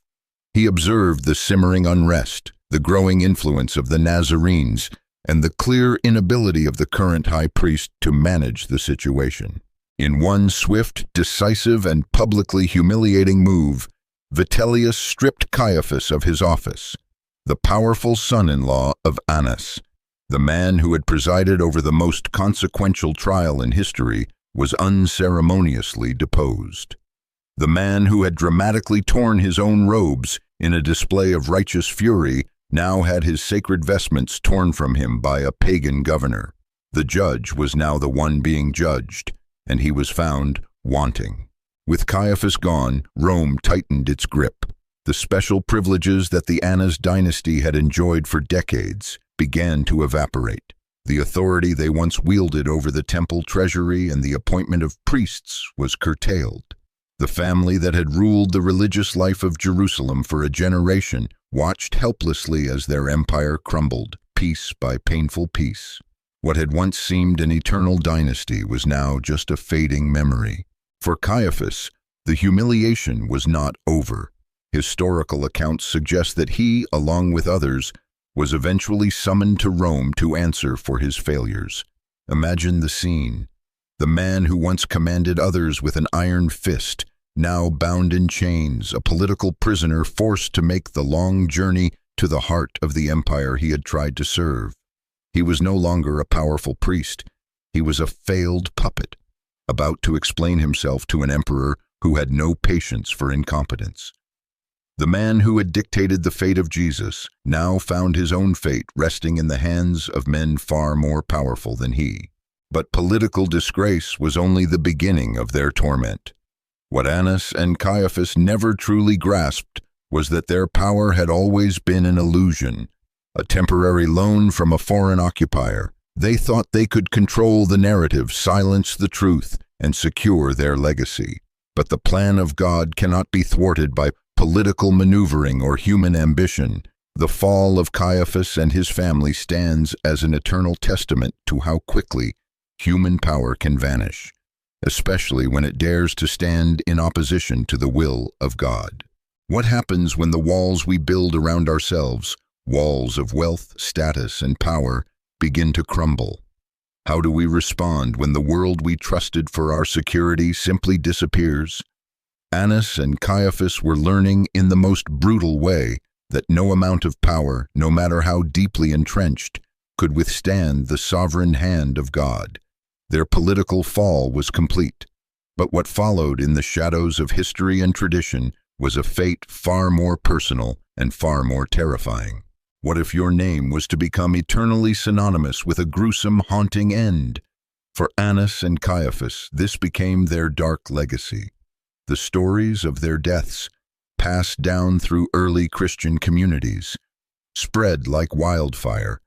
He observed the simmering unrest, the growing influence of the Nazarenes, and the clear inability of the current high priest to manage the situation. In one swift, decisive, and publicly humiliating move, Vitellius stripped Caiaphas of his office, the powerful son-in-law of Annas. The man who had presided over the most consequential trial in history was unceremoniously deposed. The man who had dramatically torn his own robes in a display of righteous fury now had his sacred vestments torn from him by a pagan governor. The judge was now the one being judged, and he was found wanting. With Caiaphas gone, Rome tightened its grip. The special privileges that the Annas dynasty had enjoyed for decades began to evaporate. The authority they once wielded over the temple treasury and the appointment of priests was curtailed. The family that had ruled the religious life of Jerusalem for a generation watched helplessly as their empire crumbled, piece by painful piece. What had once seemed an eternal dynasty was now just a fading memory. For Caiaphas, the humiliation was not over. Historical accounts suggest that he, along with others, was eventually summoned to Rome to answer for his failures. Imagine the scene. The man who once commanded others with an iron fist, now bound in chains, a political prisoner forced to make the long journey to the heart of the empire he had tried to serve. He was no longer a powerful priest. He was a failed puppet, about to explain himself to an emperor who had no patience for incompetence. The man who had dictated the fate of Jesus now found his own fate resting in the hands of men far more powerful than he. But political disgrace was only the beginning of their torment. What Annas and Caiaphas never truly grasped was that their power had always been an illusion, a temporary loan from a foreign occupier. They thought they could control the narrative, silence the truth, and secure their legacy. But the plan of God cannot be thwarted by political maneuvering or human ambition. The fall of Caiaphas and his family stands as an eternal testament to how quickly human power can vanish, especially when it dares to stand in opposition to the will of God. What happens when the walls we build around ourselves, walls of wealth, status, and power, begin to crumble? How do we respond when the world we trusted for our security simply disappears? Annas and Caiaphas were learning in the most brutal way that no amount of power, no matter how deeply entrenched, could withstand the sovereign hand of God. Their political fall was complete, but what followed in the shadows of history and tradition was a fate far more personal and far more terrifying. What if your name was to become eternally synonymous with a gruesome, haunting end? For Annas and Caiaphas, this became their dark legacy. The stories of their deaths, passed down through early Christian communities, spread like wildfire,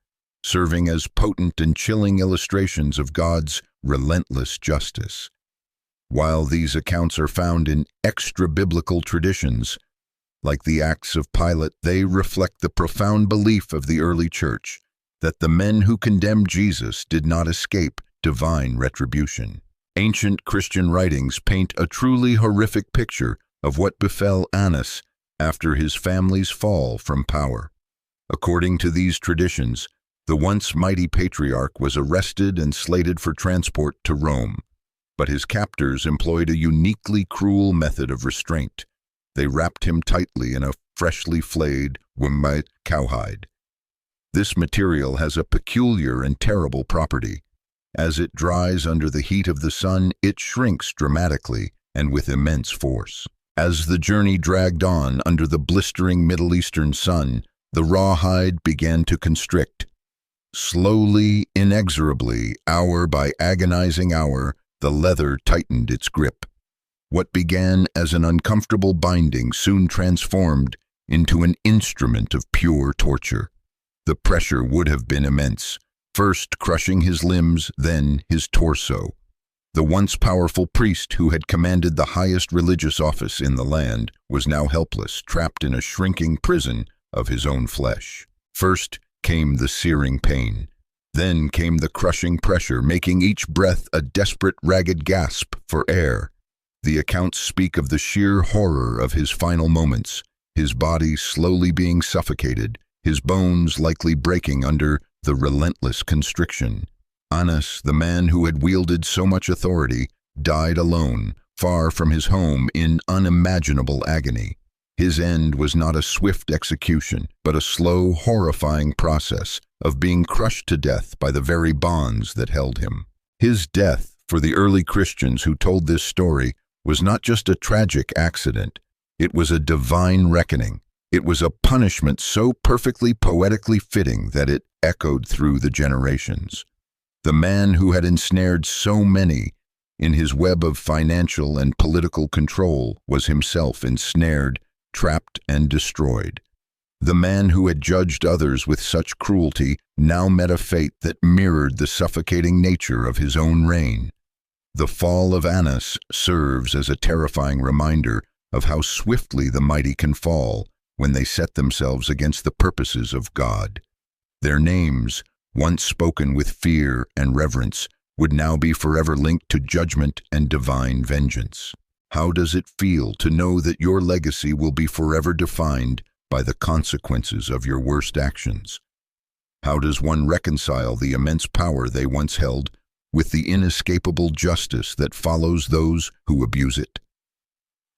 serving as potent and chilling illustrations of God's relentless justice. While these accounts are found in extra-biblical traditions, like the Acts of Pilate, they reflect the profound belief of the early church that the men who condemned Jesus did not escape divine retribution. Ancient Christian writings paint a truly horrific picture of what befell Annas after his family's fall from power. According to these traditions, the once mighty patriarch was arrested and slated for transport to Rome, but his captors employed a uniquely cruel method of restraint. They wrapped him tightly in a freshly flayed cowhide. This material has a peculiar and terrible property. As it dries under the heat of the sun, it shrinks dramatically and with immense force. As the journey dragged on under the blistering Middle Eastern sun, the rawhide began to constrict. Slowly, inexorably, hour by agonizing hour, the leather tightened its grip. What began as an uncomfortable binding soon transformed into an instrument of pure torture. The pressure would have been immense, first crushing his limbs, then his torso. The once powerful priest who had commanded the highest religious office in the land was now helpless, trapped in a shrinking prison of his own flesh. First came the searing pain. Then came the crushing pressure, making each breath a desperate, ragged gasp for air. The accounts speak of the sheer horror of his final moments, his body slowly being suffocated, his bones likely breaking under the relentless constriction. Annas, the man who had wielded so much authority, died alone, far from his home, in unimaginable agony. His end was not a swift execution, but a slow, horrifying process of being crushed to death by the very bonds that held him. His death, for the early Christians who told this story, was not just a tragic accident, it was a divine reckoning. It was a punishment so perfectly poetically fitting that it echoed through the generations. The man who had ensnared so many in his web of financial and political control was himself ensnared, trapped, and destroyed. The man who had judged others with such cruelty now met a fate that mirrored the suffocating nature of his own reign. The fall of Annas serves as a terrifying reminder of how swiftly the mighty can fall when they set themselves against the purposes of God. Their names, once spoken with fear and reverence, would now be forever linked to judgment and divine vengeance. How does it feel to know that your legacy will be forever defined by the consequences of your worst actions? How does one reconcile the immense power they once held with the inescapable justice that follows those who abuse it?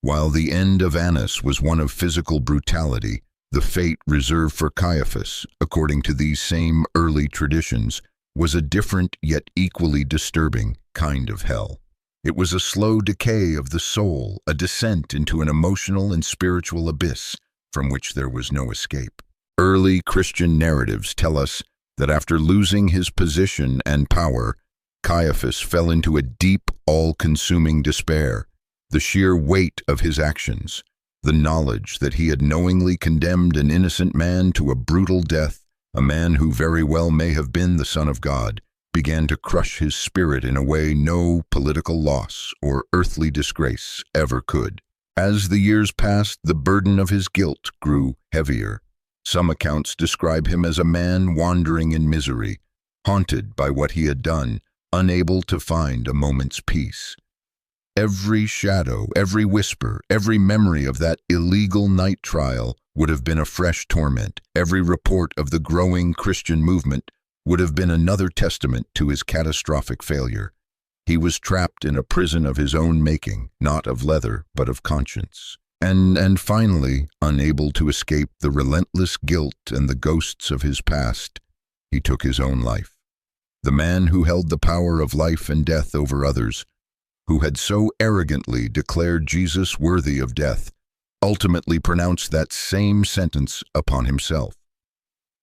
While the end of Annas was one of physical brutality, the fate reserved for Caiaphas, according to these same early traditions, was a different yet equally disturbing kind of hell. It was a slow decay of the soul, a descent into an emotional and spiritual abyss from which there was no escape. Early Christian narratives tell us that after losing his position and power, Caiaphas fell into a deep, all-consuming despair. The sheer weight of his actions, the knowledge that he had knowingly condemned an innocent man to a brutal death, a man who very well may have been the Son of God, began to crush his spirit in a way no political loss or earthly disgrace ever could. As the years passed, the burden of his guilt grew heavier. Some accounts describe him as a man wandering in misery, haunted by what he had done, unable to find a moment's peace. Every shadow, every whisper, every memory of that illegal night trial would have been a fresh torment. Every report of the growing Christian movement would have been another testament to his catastrophic failure. He was trapped in a prison of his own making, not of leather, but of conscience. And finally, unable to escape the relentless guilt and the ghosts of his past, he took his own life. The man who held the power of life and death over others, who had so arrogantly declared Jesus worthy of death, ultimately pronounced that same sentence upon himself.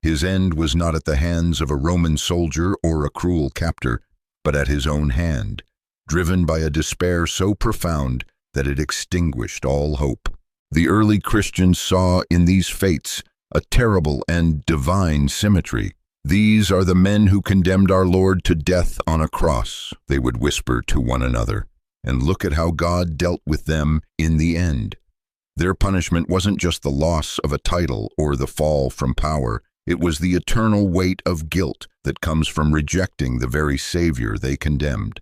His end was not at the hands of a Roman soldier or a cruel captor, but at his own hand, driven by a despair so profound that it extinguished all hope. The early Christians saw in these fates a terrible and divine symmetry. "These are the men who condemned our Lord to death on a cross," they would whisper to one another. "And look at how God dealt with them in the end." Their punishment wasn't just the loss of a title or the fall from power. It was the eternal weight of guilt that comes from rejecting the very Savior they condemned.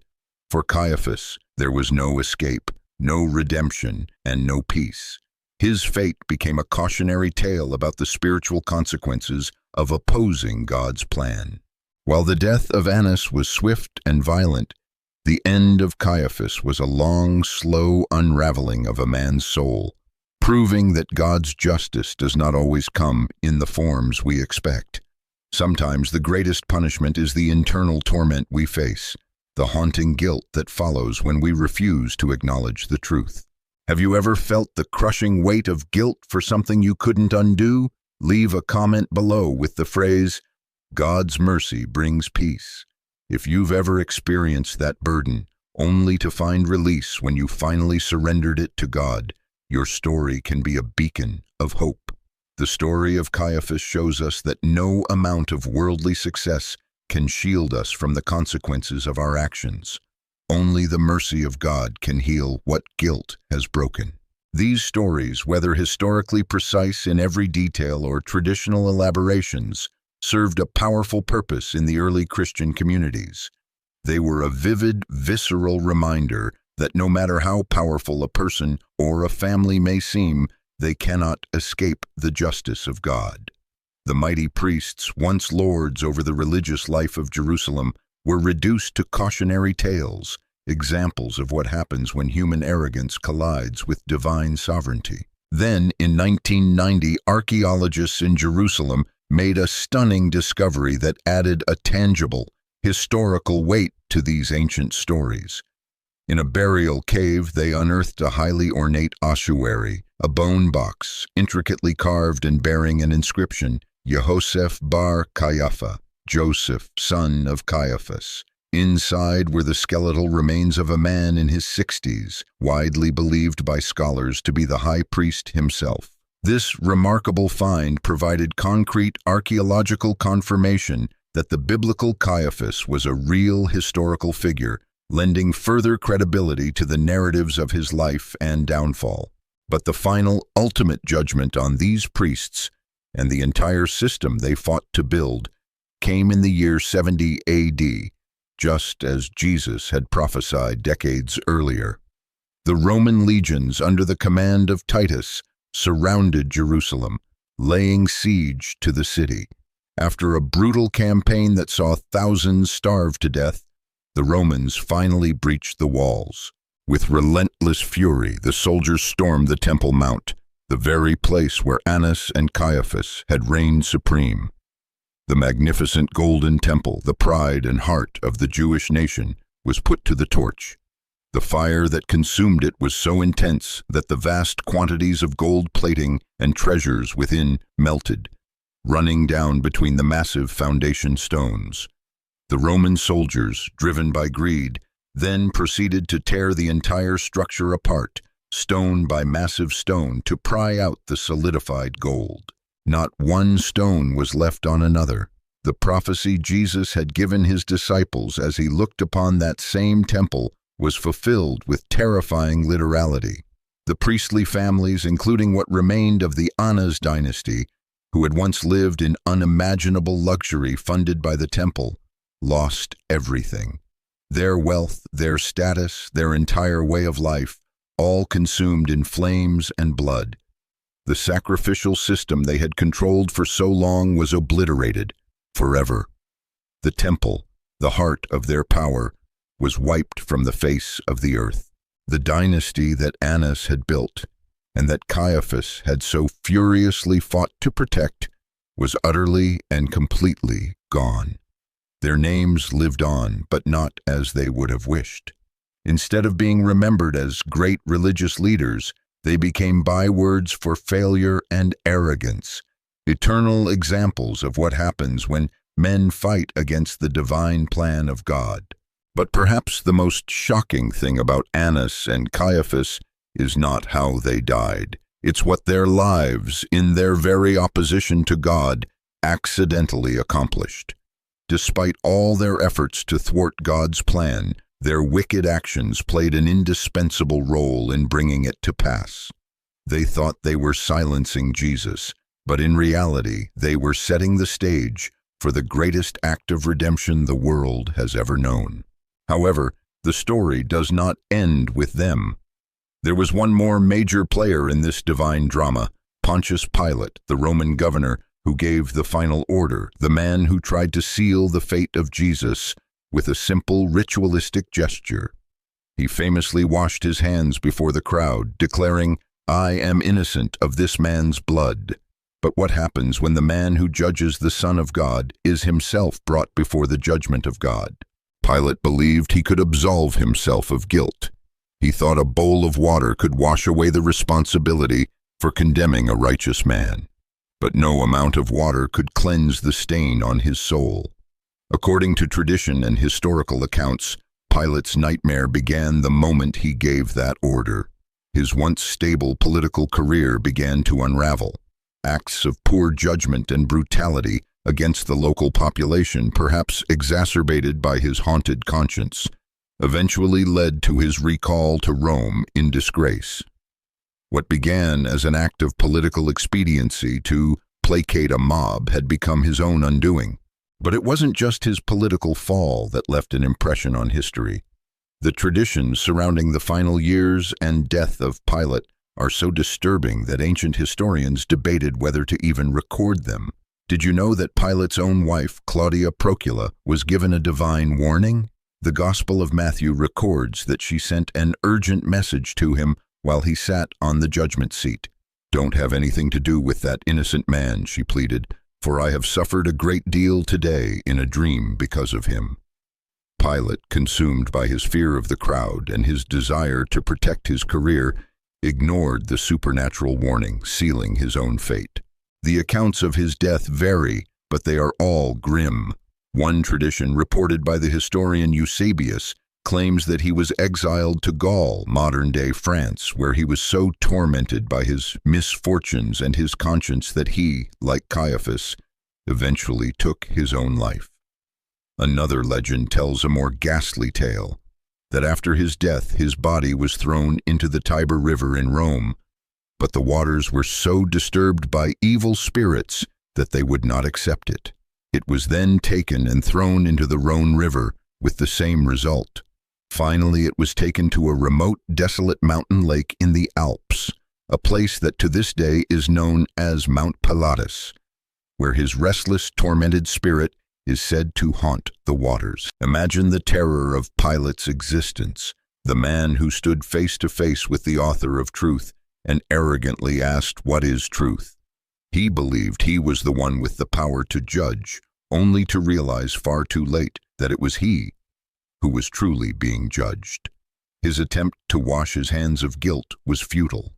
For Caiaphas, there was no escape, no redemption, and no peace. His fate became a cautionary tale about the spiritual consequences of opposing God's plan. While the death of Annas was swift and violent, the end of Caiaphas was a long, slow unraveling of a man's soul, proving that God's justice does not always come in the forms we expect. Sometimes the greatest punishment is the internal torment we face, the haunting guilt that follows when we refuse to acknowledge the truth. Have you ever felt the crushing weight of guilt for something you couldn't undo? Leave a comment below with the phrase, "God's mercy brings peace." If you've ever experienced that burden, only to find release when you finally surrendered it to God, your story can be a beacon of hope. The story of Caiaphas shows us that no amount of worldly success can shield us from the consequences of our actions. Only the mercy of God can heal what guilt has broken. These stories, whether historically precise in every detail or traditional elaborations, served a powerful purpose in the early Christian communities. They were a vivid, visceral reminder that no matter how powerful a person or a family may seem, they cannot escape the justice of God. The mighty priests, once lords over the religious life of Jerusalem, were reduced to cautionary tales, examples of what happens when human arrogance collides with divine sovereignty. Then, in 1990, archaeologists in Jerusalem made a stunning discovery that added a tangible, historical weight to these ancient stories. In a burial cave, they unearthed a highly ornate ossuary, a bone box, intricately carved and bearing an inscription, Yehoseph bar Caiapha, Joseph, son of Caiaphas. Inside were the skeletal remains of a man in his 60s, widely believed by scholars to be the high priest himself. This remarkable find provided concrete archaeological confirmation that the biblical Caiaphas was a real historical figure, lending further credibility to the narratives of his life and downfall. But the final, ultimate judgment on these priests and the entire system they fought to build came in the year 70 AD, just as Jesus had prophesied decades earlier. The Roman legions under the command of Titus surrounded Jerusalem, laying siege to the city. After a brutal campaign that saw thousands starve to death, the Romans finally breached the walls. With relentless fury, the soldiers stormed the Temple Mount, the very place where Annas and Caiaphas had reigned supreme. The magnificent golden temple, the pride and heart of the Jewish nation, was put to the torch. The fire that consumed it was so intense that the vast quantities of gold plating and treasures within melted, running down between the massive foundation stones. The Roman soldiers, driven by greed, then proceeded to tear the entire structure apart, stone by massive stone, to pry out the solidified gold. Not one stone was left on another. The prophecy Jesus had given his disciples as he looked upon that same temple was fulfilled with terrifying literality. The priestly families, including what remained of the Annas dynasty, who had once lived in unimaginable luxury funded by the temple, lost everything. Their wealth, their status, their entire way of life, all consumed in flames and blood. The sacrificial system they had controlled for so long was obliterated forever. The temple, the heart of their power, was wiped from the face of the earth. The dynasty that Annas had built and that Caiaphas had so furiously fought to protect was utterly and completely gone. Their names lived on, but not as they would have wished. Instead of being remembered as great religious leaders, they became bywords for failure and arrogance, eternal examples of what happens when men fight against the divine plan of God. But perhaps the most shocking thing about Annas and Caiaphas is not how they died. It's what their lives, in their very opposition to God, accidentally accomplished. Despite all their efforts to thwart God's plan, their wicked actions played an indispensable role in bringing it to pass. They thought they were silencing Jesus, but in reality, they were setting the stage for the greatest act of redemption the world has ever known. However, the story does not end with them. There was one more major player in this divine drama, Pontius Pilate, the Roman governor, who gave the final order, the man who tried to seal the fate of Jesus with a simple ritualistic gesture. He famously washed his hands before the crowd, declaring, "I am innocent of this man's blood." But what happens when the man who judges the Son of God is himself brought before the judgment of God? Pilate believed he could absolve himself of guilt. He thought a bowl of water could wash away the responsibility for condemning a righteous man. But no amount of water could cleanse the stain on his soul. According to tradition and historical accounts, Pilate's nightmare began the moment he gave that order. His once stable political career began to unravel. Acts of poor judgment and brutality against the local population, perhaps exacerbated by his haunted conscience, eventually led to his recall to Rome in disgrace. What began as an act of political expediency to placate a mob had become his own undoing. But it wasn't just his political fall that left an impression on history. The traditions surrounding the final years and death of Pilate are so disturbing that ancient historians debated whether to even record them. Did you know that Pilate's own wife, Claudia Procula, was given a divine warning? The Gospel of Matthew records that she sent an urgent message to him while he sat on the judgment seat. "Don't have anything to do with that innocent man," she pleaded, "for I have suffered a great deal today in a dream because of him." Pilate, consumed by his fear of the crowd and his desire to protect his career, ignored the supernatural warning, sealing his own fate. The accounts of his death vary, but they are all grim. One tradition, reported by the historian Eusebius, claims that he was exiled to Gaul, modern-day France, where he was so tormented by his misfortunes and his conscience that he, like Caiaphas, eventually took his own life. Another legend tells a more ghastly tale, that after his death his body was thrown into the Tiber River in Rome, but the waters were so disturbed by evil spirits that they would not accept it. It was then taken and thrown into the Rhone River with the same result. Finally, it was taken to a remote, desolate mountain lake in the Alps, a place that to this day is known as Mount Pilatus, where his restless, tormented spirit is said to haunt the waters. Imagine the terror of Pilate's existence, the man who stood face to face with the author of truth and arrogantly asked, "What is truth?" He believed he was the one with the power to judge, only to realize far too late that it was he who was truly being judged. His attempt to wash his hands of guilt was futile.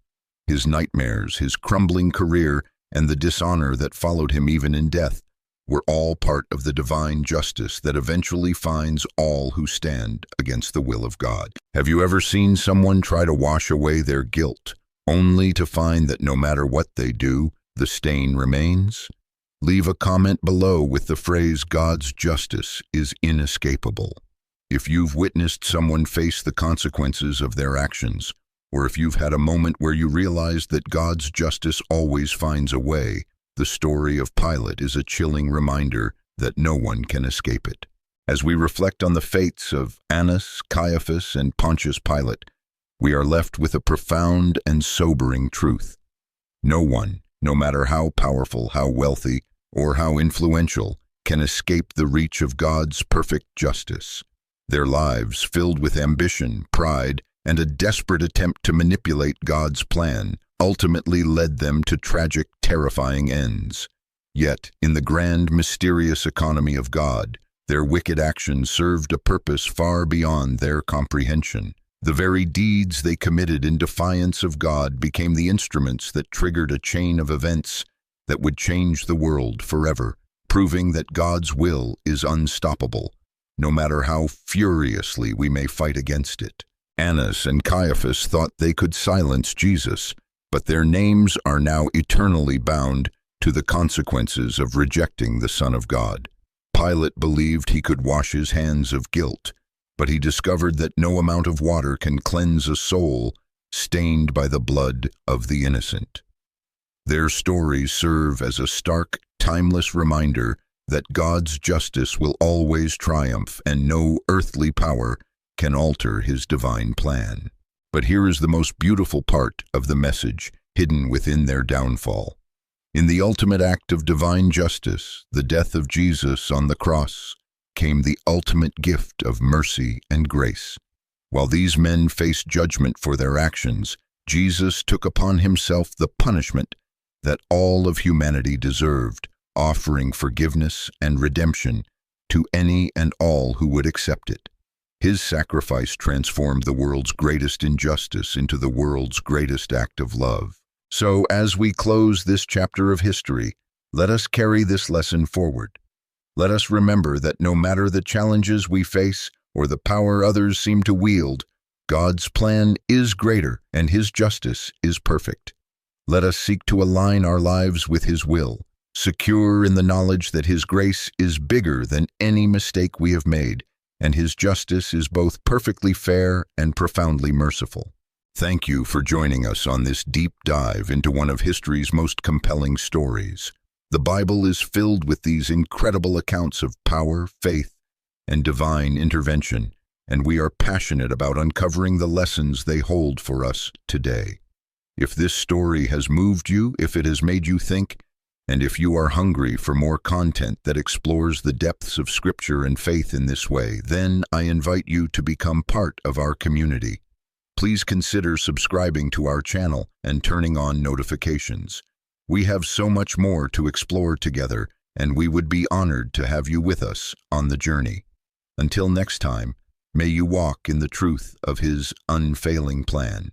His nightmares, his crumbling career, and the dishonor that followed him even in death were all part of the divine justice that eventually finds all who stand against the will of God. Have you ever seen someone try to wash away their guilt, only to find that no matter what they do, the stain remains? Leave a comment below with the phrase, "God's justice is inescapable." If you've witnessed someone face the consequences of their actions, or if you've had a moment where you realized that God's justice always finds a way, the story of Pilate is a chilling reminder that no one can escape it. As we reflect on the fates of Annas, Caiaphas, and Pontius Pilate, we are left with a profound and sobering truth. No one, no matter how powerful, how wealthy, or how influential, can escape the reach of God's perfect justice. Their lives, filled with ambition, pride, and a desperate attempt to manipulate God's plan, ultimately led them to tragic, terrifying ends. Yet, in the grand, mysterious economy of God, their wicked actions served a purpose far beyond their comprehension. The very deeds they committed in defiance of God became the instruments that triggered a chain of events that would change the world forever, proving that God's will is unstoppable, no matter how furiously we may fight against it. Annas and Caiaphas thought they could silence Jesus, but their names are now eternally bound to the consequences of rejecting the Son of God. Pilate believed he could wash his hands of guilt, but he discovered that no amount of water can cleanse a soul stained by the blood of the innocent. Their stories serve as a stark, timeless reminder that God's justice will always triumph and no earthly power can alter his divine plan. But here is the most beautiful part of the message hidden within their downfall. In the ultimate act of divine justice, the death of Jesus on the cross, came the ultimate gift of mercy and grace. While these men faced judgment for their actions, Jesus took upon himself the punishment that all of humanity deserved, offering forgiveness and redemption to any and all who would accept it. His sacrifice transformed the world's greatest injustice into the world's greatest act of love. So, as we close this chapter of history, let us carry this lesson forward. Let us remember that no matter the challenges we face or the power others seem to wield, God's plan is greater and his justice is perfect. Let us seek to align our lives with his will, secure in the knowledge that his grace is bigger than any mistake we have made, and his justice is both perfectly fair and profoundly merciful. Thank you for joining us on this deep dive into one of history's most compelling stories. The Bible is filled with these incredible accounts of power, faith, and divine intervention, and we are passionate about uncovering the lessons they hold for us today. If this story has moved you, if it has made you think, and if you are hungry for more content that explores the depths of Scripture and faith in this way, then I invite you to become part of our community. Please consider subscribing to our channel and turning on notifications. We have so much more to explore together, and we would be honored to have you with us on the journey. Until next time, may you walk in the truth of his unfailing plan.